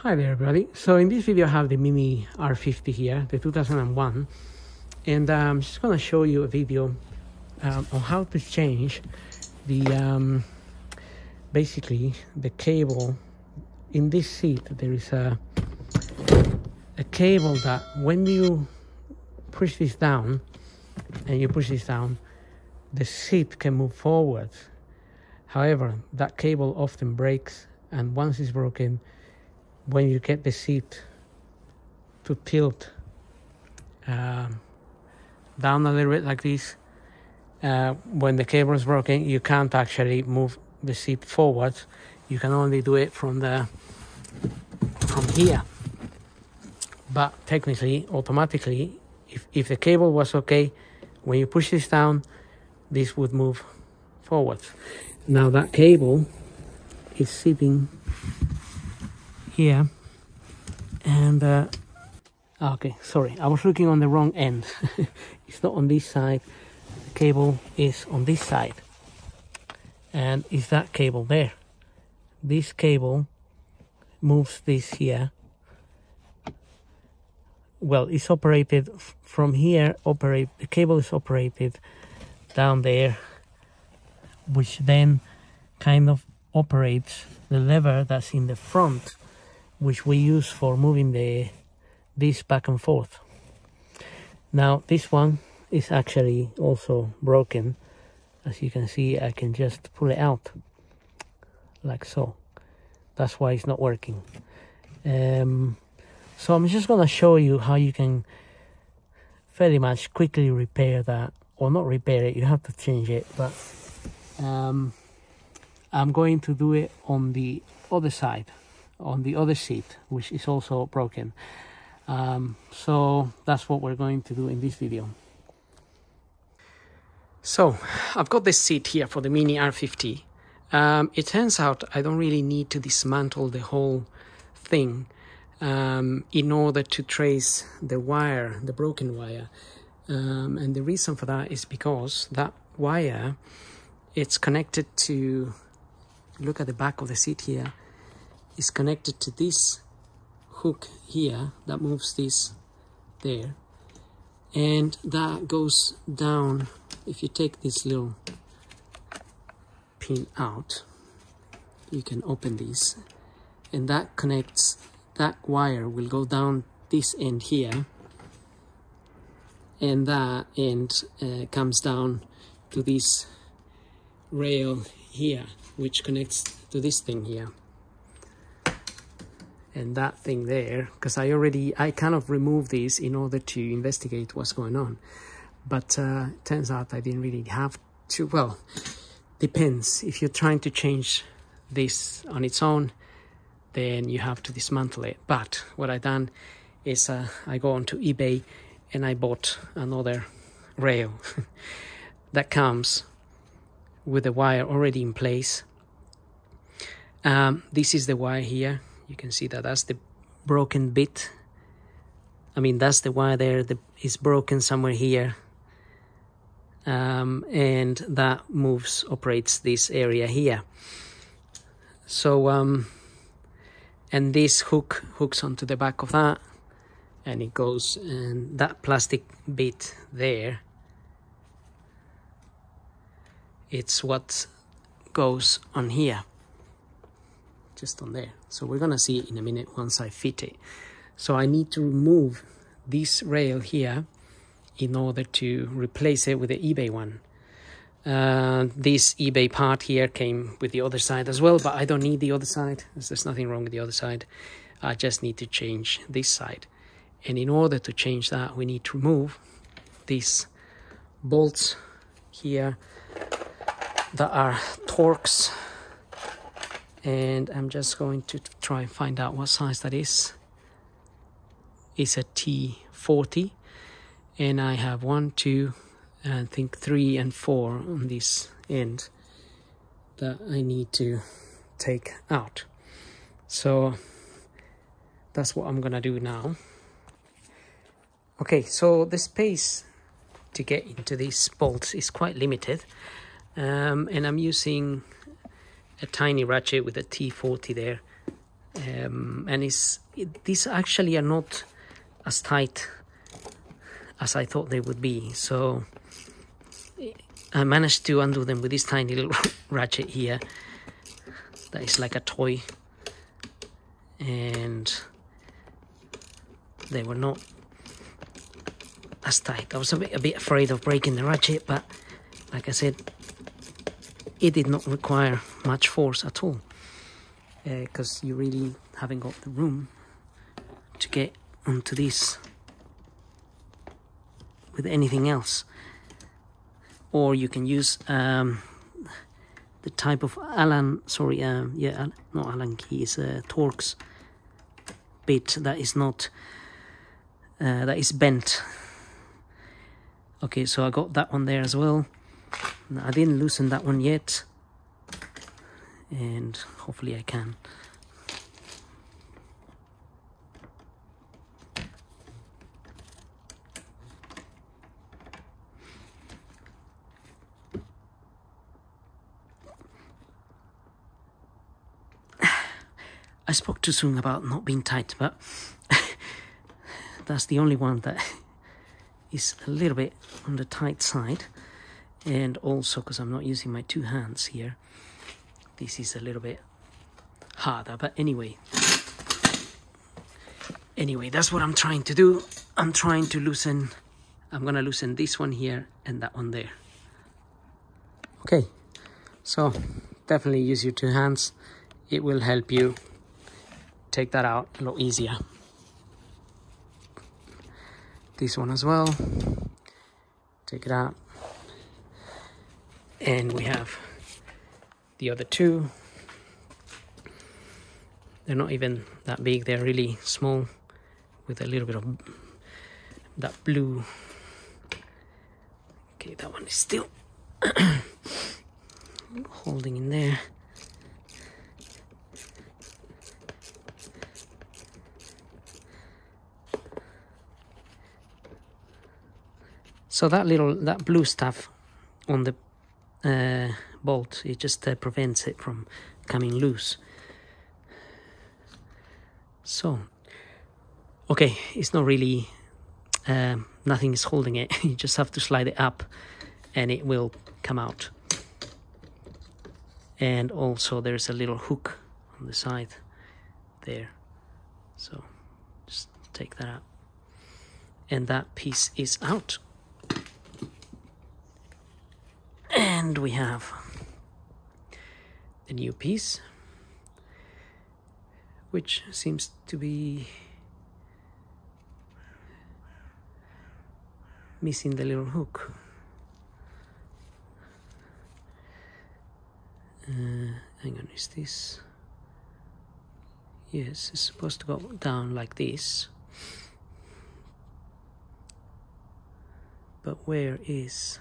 Hi there everybody. So in this video I have the Mini R50 here, the 2001, and I'm just going to show you a video on how to change the basically the cable in this seat. There is a cable that when you push this down and you push this down, the seat can move forward. However, that cable often breaks, and once it's broken, when you get the seat to tilt down a little bit like this, when the cable is broken, you can't actually move the seat forward. You can only do it from here. But technically, automatically, if the cable was okay, when you push this down, this would move forward. Now that cable is sitting here, and okay, sorry, I was looking on the wrong end. It's not on this side, the cable is on this side, and it's that cable there. This cable moves this here. Well, it's operated from here, the cable is operated down there, which then kind of operates the lever that's in the front, which we use for moving this back and forth. Now this one is actually also broken. As you can see, I can just pull it out like so. That's why it's not working. So I'm just gonna show you how you can very much quickly repair that, or not repair it, you have to change it, but I'm going to do it on the other side, on the other seat, which is also broken. So that's what we're going to do in this video. So I've got this seat here for the Mini R50. It turns out I don't really need to dismantle the whole thing in order to trace the wire, the broken wire. And the reason for that is because that wire, it's connected to, look at the back of the seat here, is connected to this hook here that moves this there, and that goes down. If you take this little pin out, you can open this, and that connects, that wire will go down this end here, and that end comes down to this rail here, which connects to this thing here, and that thing there, because I kind of removed this in order to investigate what's going on, but it turns out I didn't really have to. Well, depends. If you're trying to change this on its own, then you have to dismantle it. But what I done is I go onto eBay and I bought another rail that comes with the wire already in place. This is the wire here. You can see that that's the broken bit. I mean, that's the wire there that is broken somewhere here. And that operates this area here. So, and this hooks onto the back of that, and it goes, and that plastic bit there, it's what goes on here, just on there. So we're gonna see it in a minute once I fit it. So I need to remove this rail here in order to replace it with the eBay one. This eBay part here came with the other side as well, but I don't need the other side. There's nothing wrong with the other side. I just need to change this side. And in order to change that, we need to remove these bolts here that are Torx. And I'm just going to try and find out what size that is. It's a T40. And I have 1, 2, and I think 3 and 4 on this end that I need to take out. So that's what I'm gonna do now. Okay, so the space to get into these bolts is quite limited, and I'm using a tiny ratchet with a T40 there, and these actually are not as tight as I thought they would be, so I managed to undo them with this tiny little ratchet here that is like a toy, and they were not as tight. I was a bit afraid of breaking the ratchet, but like I said, it did not require much force at all, because you really haven't got the room to get onto this with anything else. Or you can use the type of Allen, sorry, yeah, not Allen key, it's a Torx bit that is not, that is bent. Okay, so I got that one there as well. I didn't loosen that one yet, and hopefully I can. I spoke too soon about not being tight, but that's the only one that is a little bit on the tight side. And also because I'm not using my two hands here, this is a little bit harder. But anyway, that's what I'm trying to do. I'm trying to loosen, I'm gonna loosen this one here and that one there. Okay, so definitely use your two hands. It will help you take that out a lot easier. This one as well, take it out. And we have the other two. They're not even that big, they're really small, with a little bit of that blue. Okay, that one is still holding in there. So that blue stuff on the bolt, it just prevents it from coming loose. So, okay, it's not really, nothing is holding it. You just have to slide it up and it will come out. And also there's a little hook on the side there. So just take that out. And that piece is out. And we have the new piece, which seems to be missing the little hook. Hang on, is this? Yes, it's supposed to go down like this. But where is...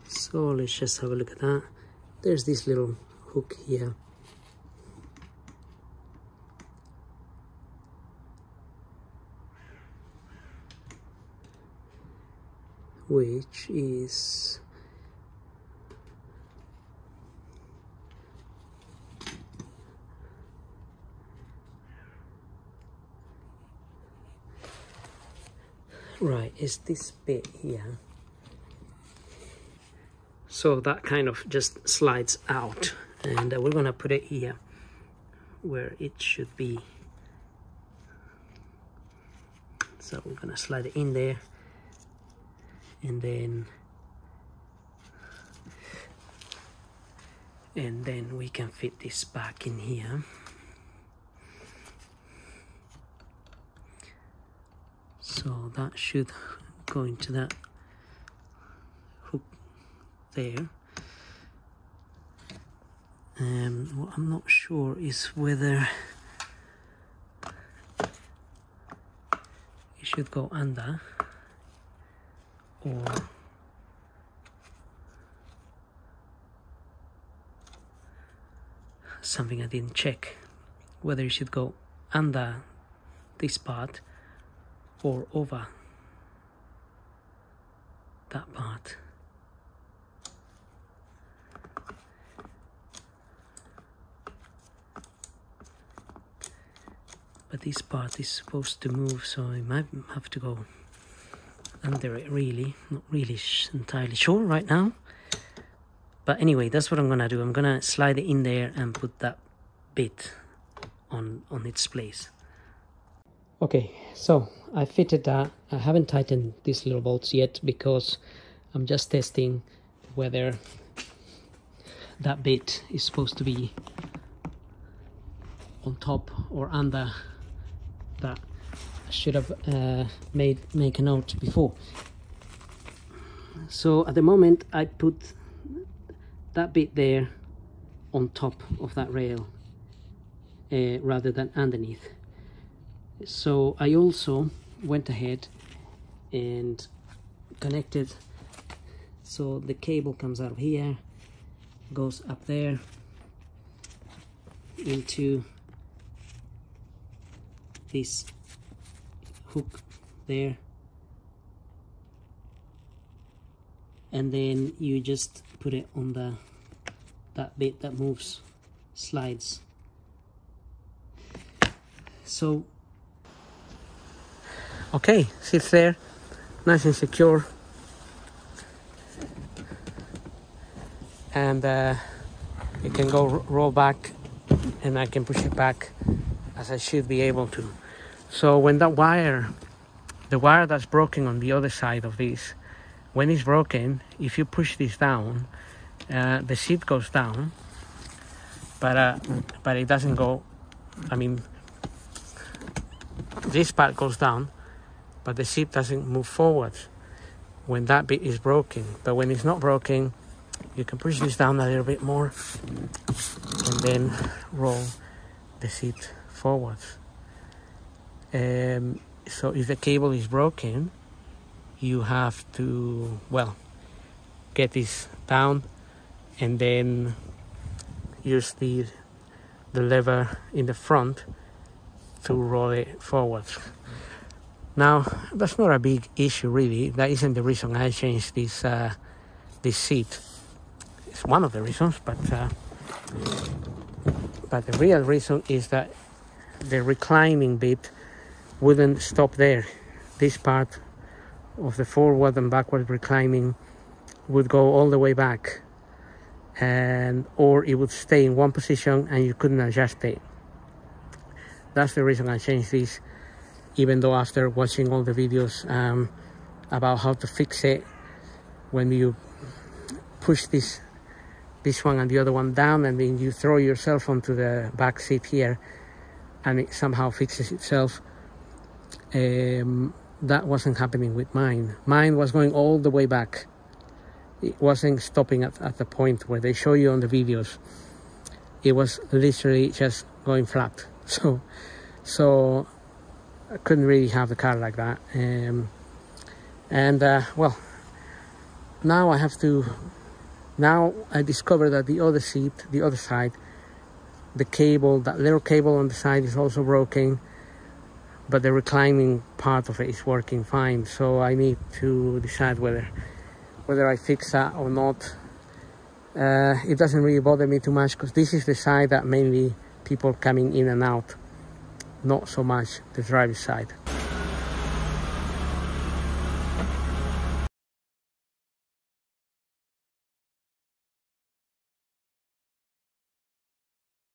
So let's just have a look at that. There's this little hook here. Which is right, is this bit here. So that kind of just slides out, and we're gonna put it here where it should be. So we're gonna slide it in there, and then we can fit this back in here. So that should go into that hook there. What I'm not sure is whether it should go under or something I didn't check, whether it should go under this part or over that part. but this part is supposed to move, so I might have to go under it. Really, not really entirely sure right now. But anyway, that's what I'm gonna do. I'm gonna slide it in there and put that bit on its place. Okay, so I fitted that. I haven't tightened these little bolts yet because I'm just testing whether that bit is supposed to be on top or under. That I should have make a note before. So at the moment I put that bit there on top of that rail rather than underneath. So I also went ahead and connected, so the cable comes out of here, goes up there into this hook there, and then you just put it on that bit that moves, slides. So okay, sits there nice and secure, and it can go roll back, and I can push it back as I should be able to. So when that wire, the wire that's broken on the other side of this, when it's broken, if you push this down, the seat goes down, but it doesn't go, I mean, this part goes down, but the seat doesn't move forwards when that bit is broken. But when it's not broken, you can push this down a little bit more and then roll the seat forwards. So if the cable is broken, you have to, well, get this down and then use the lever in the front to roll it forwards. Now, that's not a big issue really. That isn't the reason I changed this seat. It's one of the reasons, but the real reason is that the reclining bit wouldn't stop there. This part of the forward and backward reclining would go all the way back, or it would stay in one position and you couldn't adjust it. That's the reason I changed this, even though after watching all the videos about how to fix it, when you push this one and the other one down and then you throw yourself onto the back seat here and it somehow fixes itself, that wasn't happening with mine. Mine was going all the way back. It wasn't stopping at the point where they show you on the videos. It was literally just going flat. So I couldn't really have the car like that. Well, now I discovered that the other seat, the other side, the cable, that little cable on the side is also broken, but the reclining part of it is working fine. So I need to decide whether I fix that or not. It doesn't really bother me too much because this is the side that mainly people coming in and out, not so much the driver's side.